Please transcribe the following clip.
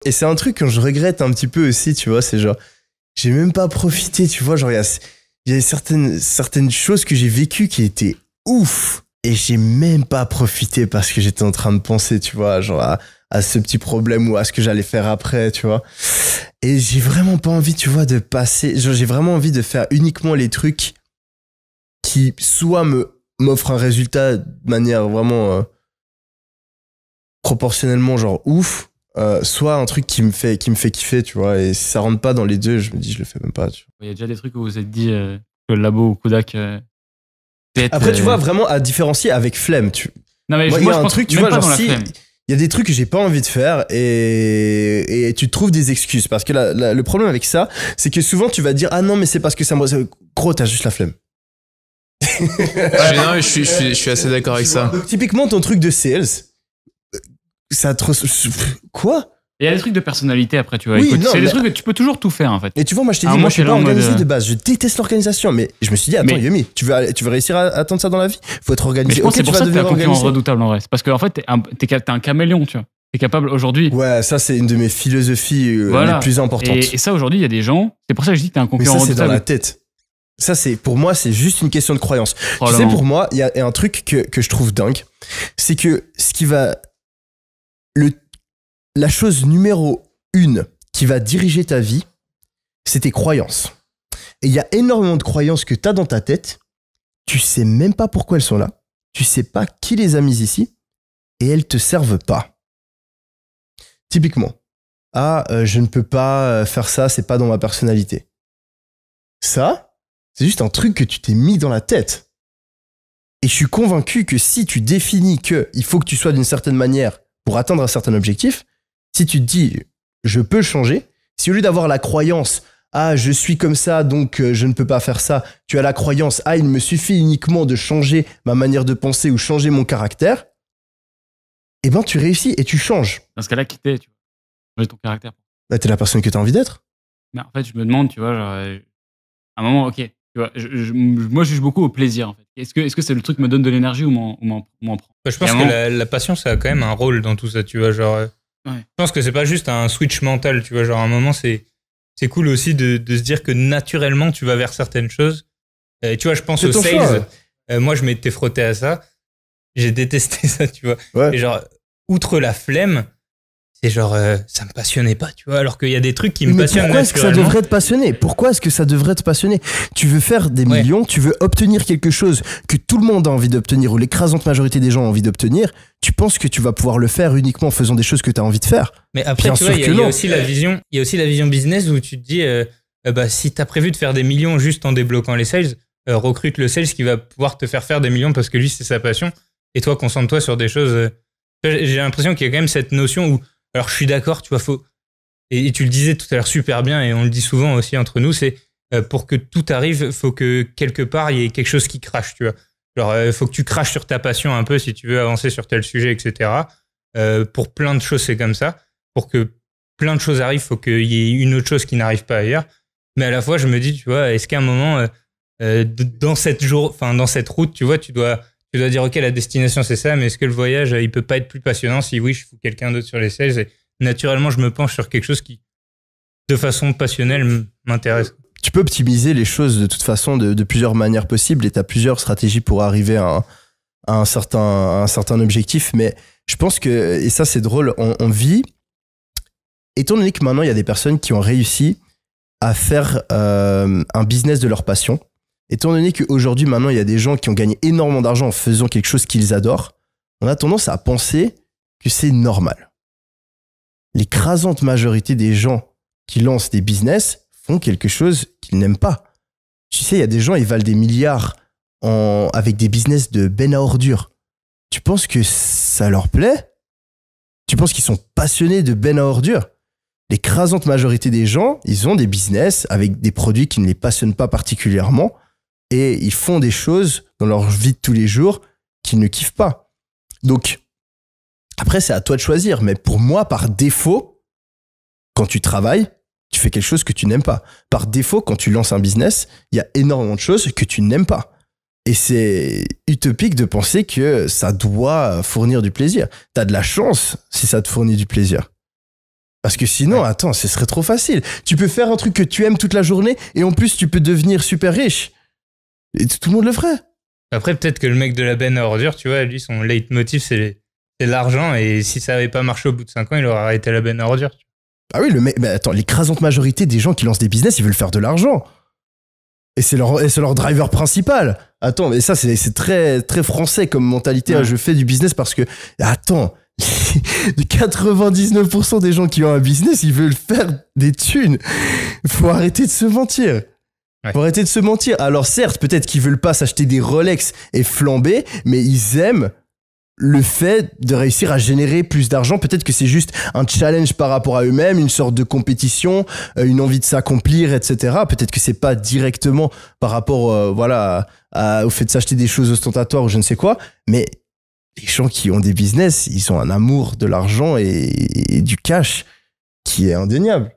Et c'est un truc que je regrette un petit peu aussi, tu vois, c'est genre, j'ai même pas profité, tu vois, genre, il y a certaines choses que j'ai vécues qui étaient ouf, et j'ai même pas profité parce que j'étais en train de penser, tu vois, genre, à ce petit problème ou à ce que j'allais faire après, tu vois. Et j'ai vraiment pas envie, tu vois, de passer, genre, j'ai vraiment envie de faire uniquement les trucs qui, soit m'offrent un résultat de manière vraiment proportionnellement, genre, ouf, soit un truc qui me fait kiffer, tu vois, et si ça rentre pas dans les deux, je me dis je le fais même pas, tu vois. Il y a déjà des trucs où vous vous êtes dit que le labo ou Kodak Après tu vois vraiment à différencier avec flemme, non mais moi, moi, il y a je un pense truc, tu même vois, pas genre dans la si flemme. il y a des trucs que j'ai pas envie de faire et tu trouves des excuses parce que le problème avec ça, c'est que souvent tu vas dire ah non mais c'est parce que ça me gros t'as juste la flemme. Non, mais je suis assez d'accord avec ça. Donc, typiquement ton truc de sales, ça te quoi? Il y a des trucs de personnalité après, tu vois. Oui, Écoute, non, c'est des mais- trucs que tu peux toujours tout faire en fait. Et tu vois, moi je t'ai À un dit, moment, moi je suis t'es pas là en mode, organisé de base, je déteste l'organisation, mais je me suis dit, attends Mais- Yumi, tu veux réussir à atteindre ça dans la vie? Faut être Mais organisé. je pense que Ok, c'est tu pour vas ça que t'es un devenir concurrent organisé. redoutable en vrai. C'est parce qu'en fait, t'es un caméléon, tu vois. T'es capable aujourd'hui. Ouais, ça c'est une de mes philosophies Voilà. les plus importantes. Et ça aujourd'hui, il y a des gens. C'est pour ça que je dis que t'es un Mais concurrent ça c'est dans redoutable. la tête. Ça c'est, pour moi, c'est juste une question de croyance. Tu sais, Probablement. pour moi, il y a un truc que je trouve dingue, c'est que ce qui va, la chose numéro 1 qui va diriger ta vie, c'est tes croyances. Et il y a énormément de croyances que tu as dans ta tête, tu sais même pas pourquoi elles sont là, tu sais pas qui les a mises ici, et elles te servent pas. Typiquement, je ne peux pas faire ça, c'est pas dans ma personnalité. Ça, c'est juste un truc que tu t'es mis dans la tête. Et je suis convaincu que si tu définis qu'il faut que tu sois d'une certaine manière pour atteindre un certain objectif, si tu te dis je peux changer, si au lieu d'avoir la croyance je suis comme ça donc je ne peux pas faire ça, tu as la croyance il me suffit uniquement de changer ma manière de penser ou changer mon caractère, eh ben tu réussis et tu changes. Dans ce cas-là, quitter, tu vois. Changer ton caractère. Bah, t'es la personne que t'as envie d'être. Mais en fait, je me demande, tu vois, genre, à un moment, ok, tu vois, moi, je juge beaucoup au plaisir, en fait. Est-ce que c'est le truc qui me donne de l'énergie ou m'en prend? Je pense que la passion, ça a quand même un rôle dans tout ça, tu vois, genre. Ouais. Je pense que c'est pas juste un switch mental, tu vois, genre à un moment, c'est cool aussi de se dire que naturellement, tu vas vers certaines choses. Tu vois, je pense au sales. Moi, je m'étais frotté à ça. J'ai détesté ça, tu vois. Ouais. Et genre, outre la flemme, c'est genre, ça me passionnait pas, tu vois, alors qu'il y a des trucs qui me passionnent pourquoi est-ce que ça naturellement. devrait te passionner? Pourquoi est-ce que ça devrait te passionner? Tu veux faire des Ouais. millions, tu veux obtenir quelque chose que tout le monde a envie d'obtenir ou l'écrasante majorité des gens ont envie d'obtenir, tu penses que tu vas pouvoir le faire uniquement en faisant des choses que tu as envie de faire? Mais après, Bien tu vois, sûr il que y a non. aussi la vision, il y a aussi la vision business où tu te dis, si t'as prévu de faire des millions juste en débloquant les sales, recrute le sales qui va pouvoir te faire des millions parce que lui, c'est sa passion. Et toi, concentre-toi sur des choses. J'ai l'impression qu'il y a quand même cette notion où, alors je suis d'accord, tu vois, et tu le disais tout à l'heure super bien, et on le dit souvent aussi entre nous, c'est pour que tout arrive, faut que quelque part, il y ait quelque chose qui crache, tu vois. Genre, faut que tu craches sur ta passion un peu si tu veux avancer sur tel sujet, etc. Pour plein de choses, c'est comme ça. Pour que plein de choses arrivent, faut qu'il y ait une autre chose qui n'arrive pas ailleurs. Mais à la fois, je me dis, tu vois, est-ce qu'à un moment, dans cette route, tu vois, tu dois dire, ok, la destination, c'est ça, mais est-ce que le voyage, il peut pas être plus passionnant si oui, je fous quelqu'un d'autre sur les sales et naturellement, je me penche sur quelque chose qui, de façon passionnelle, m'intéresse. Tu peux optimiser les choses de toute façon de plusieurs manières possibles et tu as plusieurs stratégies pour arriver à un certain objectif. Mais je pense que, et ça c'est drôle, on vit, étant donné que maintenant il y a des personnes qui ont réussi à faire un business de leur passion, étant donné qu'aujourd'hui maintenant il y a des gens qui ont gagné énormément d'argent en faisant quelque chose qu'ils adorent, on a tendance à penser que c'est normal. L'écrasante majorité des gens qui lancent des business font quelque chose qu'ils n'aiment pas. Tu sais, il y a des gens, ils valent des milliards avec des business de benne à ordures. Tu penses que ça leur plaît? Tu penses qu'ils sont passionnés de benne à ordures? L'écrasante majorité des gens, ils ont des business avec des produits qui ne les passionnent pas particulièrement et ils font des choses dans leur vie de tous les jours qu'ils ne kiffent pas. Donc, après, c'est à toi de choisir. Mais pour moi, par défaut, quand tu travailles, tu fais quelque chose que tu n'aimes pas. Par défaut, quand tu lances un business, il y a énormément de choses que tu n'aimes pas. Et c'est utopique de penser que ça doit fournir du plaisir. T'as de la chance si ça te fournit du plaisir. Parce que sinon, attends, ce serait trop facile. Tu peux faire un truc que tu aimes toute la journée et en plus, tu peux devenir super riche. Et tout le monde le ferait. Après, peut-être que le mec de la benne à ordures, tu vois, lui, son leitmotiv, c'est l'argent. Et si ça avait pas marché au bout de 5 ans, il aurait arrêté la benne à ordures. Ah oui, le mec, bah attends, l'écrasante majorité des gens qui lancent des business, ils veulent faire de l'argent. Et c'est leur driver principal. Attends, mais ça, c'est très, très français comme mentalité. Ouais. Hein. Je fais du business parce que, attends, 99% des gens qui ont un business, ils veulent faire des thunes. Faut arrêter de se mentir. Ouais. Faut arrêter de se mentir. Alors certes, peut-être qu'ils veulent pas s'acheter des Rolex et flamber, mais ils aiment le fait de réussir à générer plus d'argent. Peut-être que c'est juste un challenge par rapport à eux-mêmes, une sorte de compétition, une envie de s'accomplir, etc. Peut-être que c'est pas directement par rapport, voilà, au fait de s'acheter des choses ostentatoires ou je ne sais quoi, mais les gens qui ont des business, ils ont un amour de l'argent et du cash qui est indéniable.